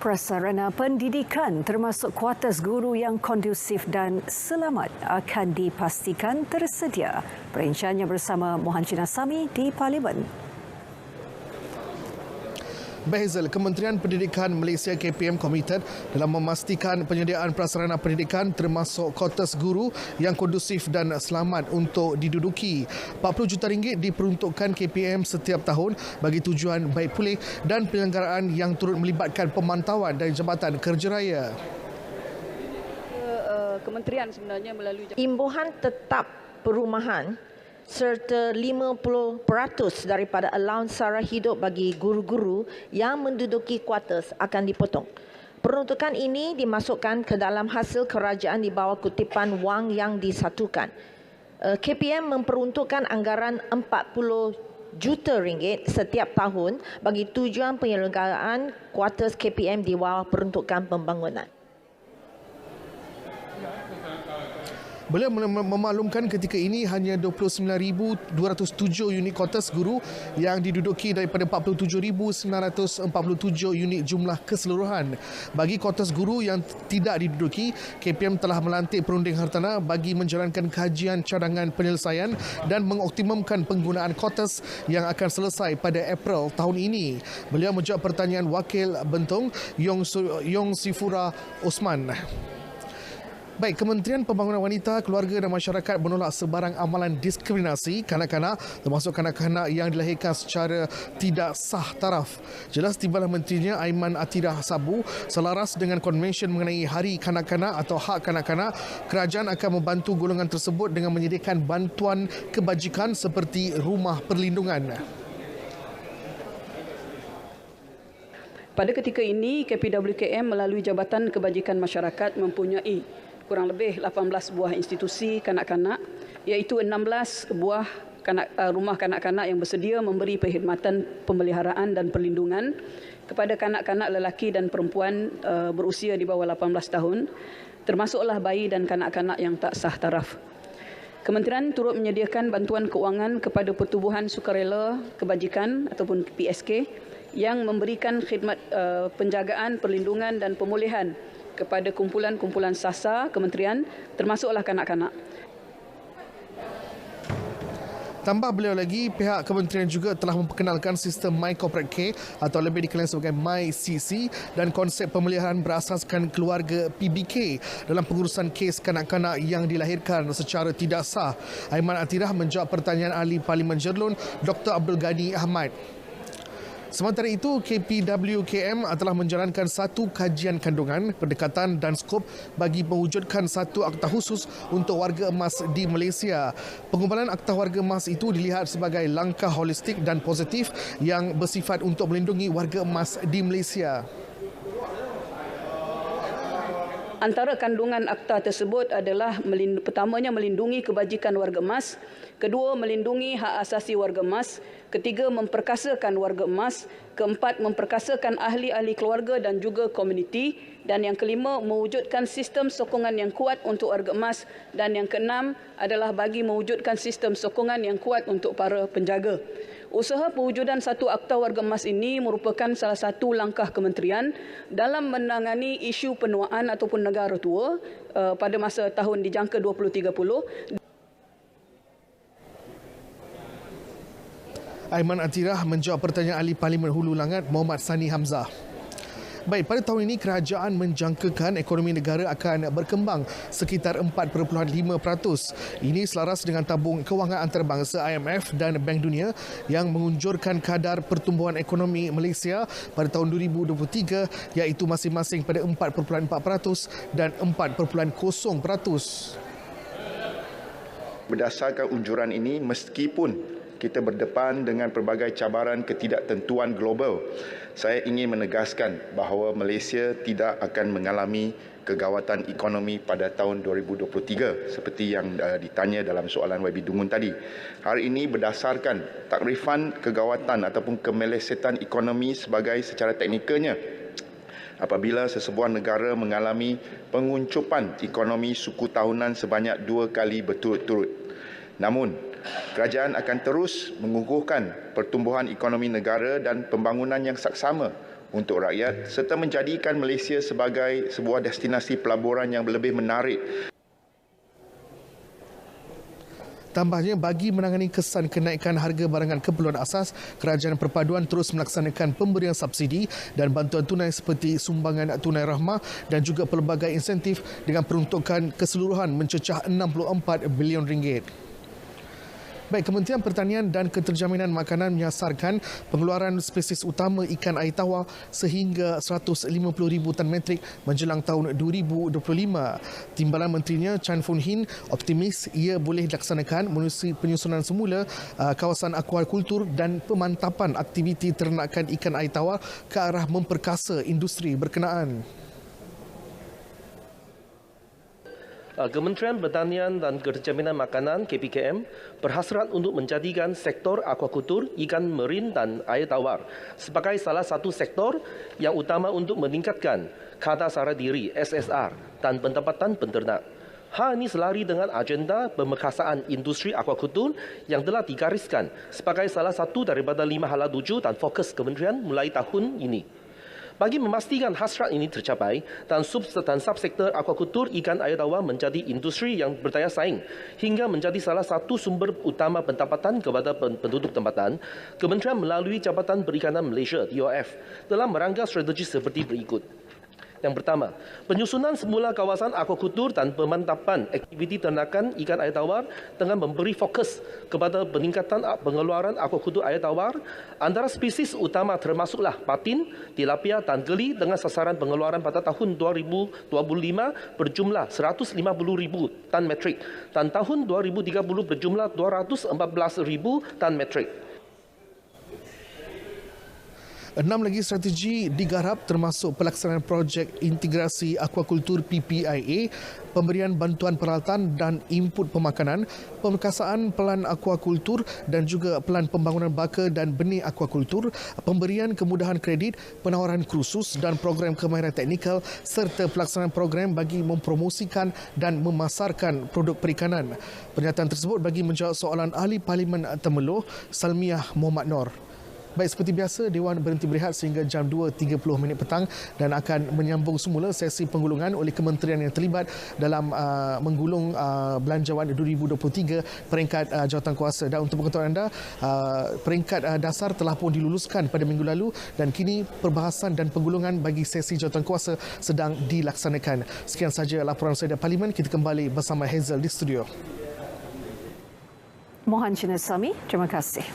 Prasarana pendidikan termasuk kuartus guru yang kondusif dan selamat akan dipastikan tersedia. Perancangannya bersama Mohan Jinasami di Parlimen. Hazel, Kementerian Pendidikan Malaysia KPM komited dalam memastikan penyediaan prasarana pendidikan termasuk kuartus guru yang kondusif dan selamat untuk diduduki. 40 juta ringgit diperuntukkan KPM setiap tahun bagi tujuan baik pulih dan penyelenggaraan yang turut melibatkan pemantauan dari Jabatan Kerja Raya. Kementerian sebenarnya melalui imbuhan tetap perumahan serta 50% daripada allowance sara hidup bagi guru-guru yang menduduki kuartus akan dipotong. Peruntukan ini dimasukkan ke dalam hasil kerajaan di bawah kutipan wang yang disatukan. KPM memperuntukkan anggaran 40 juta ringgit setiap tahun bagi tujuan penyelenggaraan kuartus KPM di bawah peruntukan pembangunan. Beliau memaklumkan ketika ini hanya 29,207 unit kuartus guru yang diduduki daripada 47,947 unit jumlah keseluruhan. Bagi kuartus guru yang tidak diduduki, KPM telah melantik perunding hartanah bagi menjalankan kajian cadangan penyelesaian dan mengoptimumkan penggunaan kuartus yang akan selesai pada April tahun ini. Beliau menjawab pertanyaan Wakil Bentong Yong Sifura Osman. Baik, Kementerian Pembangunan Wanita, Keluarga dan Masyarakat menolak sebarang amalan diskriminasi kanak-kanak termasuk kanak-kanak yang dilahirkan secara tidak sah taraf. Jelas timbalan menterinya Aiman Atirah Sabu selaras dengan konvensyen mengenai Hari Kanak-kanak atau Hak Kanak-kanak, kerajaan akan membantu golongan tersebut dengan menyediakan bantuan kebajikan seperti rumah perlindungan. Pada ketika ini, KPWKM melalui Jabatan Kebajikan Masyarakat mempunyai kurang lebih 18 buah institusi kanak-kanak, iaitu 16 buah rumah kanak-kanak yang bersedia memberi perkhidmatan pemeliharaan dan perlindungan kepada kanak-kanak lelaki dan perempuan berusia di bawah 18 tahun, termasuklah bayi dan kanak-kanak yang tak sah taraf. Kementerian turut menyediakan bantuan keuangan kepada Pertubuhan Sukarela Kebajikan ataupun PSK yang memberikan khidmat penjagaan, perlindungan dan pemulihan kepada kumpulan-kumpulan SASA kementerian termasuklah kanak-kanak. Tambah beliau lagi, pihak kementerian juga telah memperkenalkan sistem My Corporate Care atau lebih dikenal sebagai MyCC dan konsep pemeliharaan berasaskan keluarga PBK dalam pengurusan kes kanak-kanak yang dilahirkan secara tidak sah. Aiman Atirah menjawab pertanyaan Ahli Parlimen Jerlun Dr. Abdul Ghani Ahmad. Sementara itu, KPWKM telah menjalankan satu kajian kandungan, pendekatan dan skop bagi mewujudkan satu akta khusus untuk warga emas di Malaysia. Pengumpulan akta warga emas itu dilihat sebagai langkah holistik dan positif yang bersifat untuk melindungi warga emas di Malaysia. Antara kandungan akta tersebut adalah pertamanya melindungi kebajikan warga emas, kedua melindungi hak asasi warga emas, ketiga memperkasakan warga emas, keempat memperkasakan ahli-ahli keluarga dan juga komuniti, dan yang kelima mewujudkan sistem sokongan yang kuat untuk warga emas, dan yang keenam adalah bagi mewujudkan sistem sokongan yang kuat untuk para penjaga. Usaha pewujudan satu akta warga emas ini merupakan salah satu langkah kementerian dalam menangani isu penuaan ataupun negara tua pada masa tahun dijangka 2030. Aiman Atirah menjawab pertanyaan Ahli Parlimen Hulu Langat Muhammad Sani Hamzah. Baik, pada tahun ini kerajaan menjangkakan ekonomi negara akan berkembang sekitar 4.5%. Ini selaras dengan tabung kewangan antarabangsa IMF dan Bank Dunia yang mengunjurkan kadar pertumbuhan ekonomi Malaysia pada tahun 2023 iaitu masing-masing pada 4.4% dan 4.0%. Berdasarkan unjuran ini, meskipun kita berdepan dengan pelbagai cabaran ketidaktentuan global, saya ingin menegaskan bahawa Malaysia tidak akan mengalami kegawatan ekonomi pada tahun 2023 seperti yang ditanya dalam soalan YB Dungun tadi. Hari ini berdasarkan takrifan kegawatan ataupun kemelesetan ekonomi sebagai secara teknikalnya apabila sesebuah negara mengalami penguncupan ekonomi suku tahunan sebanyak 2 kali berturut-turut. Namun, kerajaan akan terus mengukuhkan pertumbuhan ekonomi negara dan pembangunan yang saksama untuk rakyat serta menjadikan Malaysia sebagai sebuah destinasi pelaburan yang lebih menarik. Tambahnya, bagi menangani kesan kenaikan harga barangan keperluan asas, Kerajaan Perpaduan terus melaksanakan pemberian subsidi dan bantuan tunai seperti sumbangan tunai rahmah dan juga pelbagai insentif dengan peruntukan keseluruhan mencecah RM64 bilion. Baik, Kementerian Pertanian dan Keterjaminan Makanan menyasarkan pengeluaran spesies utama ikan air tawar sehingga 150,000 tan metrik menjelang tahun 2025. Timbalan Menterinya Chan Foon Hin optimis ia boleh dilaksanakan menerusi penyusunan semula kawasan akuakultur dan pemantapan aktiviti ternakan ikan air tawar ke arah memperkasa industri berkenaan. Kementerian Pertanian dan Keterjaminan Makanan KPKM berhasrat untuk menjadikan sektor akuakultur, ikan marin dan air tawar sebagai salah satu sektor yang utama untuk meningkatkan kadar sara diri SSR dan pendapatan penternak. Hal ini selari dengan agenda pemerkasaan industri akuakultur yang telah digariskan sebagai salah satu daripada 5 hala tuju dan fokus kementerian mulai tahun ini. Bagi memastikan hasrat ini tercapai dan subsektor akuakultur ikan air tawar menjadi industri yang berdaya saing hingga menjadi salah satu sumber utama pendapatan kepada penduduk tempatan, Kementerian melalui Jabatan Perikanan Malaysia (DOF) telah merangka strategi seperti berikut. Yang pertama, penyusunan semula kawasan akuakultur dan pemantapan aktiviti ternakan ikan air tawar dengan memberi fokus kepada peningkatan pengeluaran akuakultur air tawar. Antara spesies utama termasuklah patin, tilapia dan geli dengan sasaran pengeluaran pada tahun 2025 berjumlah 150,000 tan metrik dan tahun 2030 berjumlah 214,000 tan metrik. 6 lagi strategi digarap termasuk pelaksanaan projek integrasi akuakultur PPIA, pemberian bantuan peralatan dan input pemakanan, pemerkasaan pelan akuakultur dan juga pelan pembangunan baka dan benih akuakultur, pemberian kemudahan kredit, penawaran kursus dan program kemahiran teknikal serta pelaksanaan program bagi mempromosikan dan memasarkan produk perikanan. Pernyataan tersebut bagi menjawab soalan Ahli Parlimen Temeloh, Salmiah Mohamad Nor. Baik, seperti biasa, Dewan berhenti berehat sehingga jam 2.30 petang dan akan menyambung semula sesi penggulungan oleh kementerian yang terlibat dalam menggulung belanjawan 2023 peringkat jawatankuasa. Dan untuk pengetahuan anda, peringkat dasar telah pun diluluskan pada minggu lalu dan kini perbahasan dan penggulungan bagi sesi jawatankuasa sedang dilaksanakan. Sekian sahaja laporan saya dari Parlimen. Kita kembali bersama Hazel di studio. Mohan Cina Sami, terima kasih.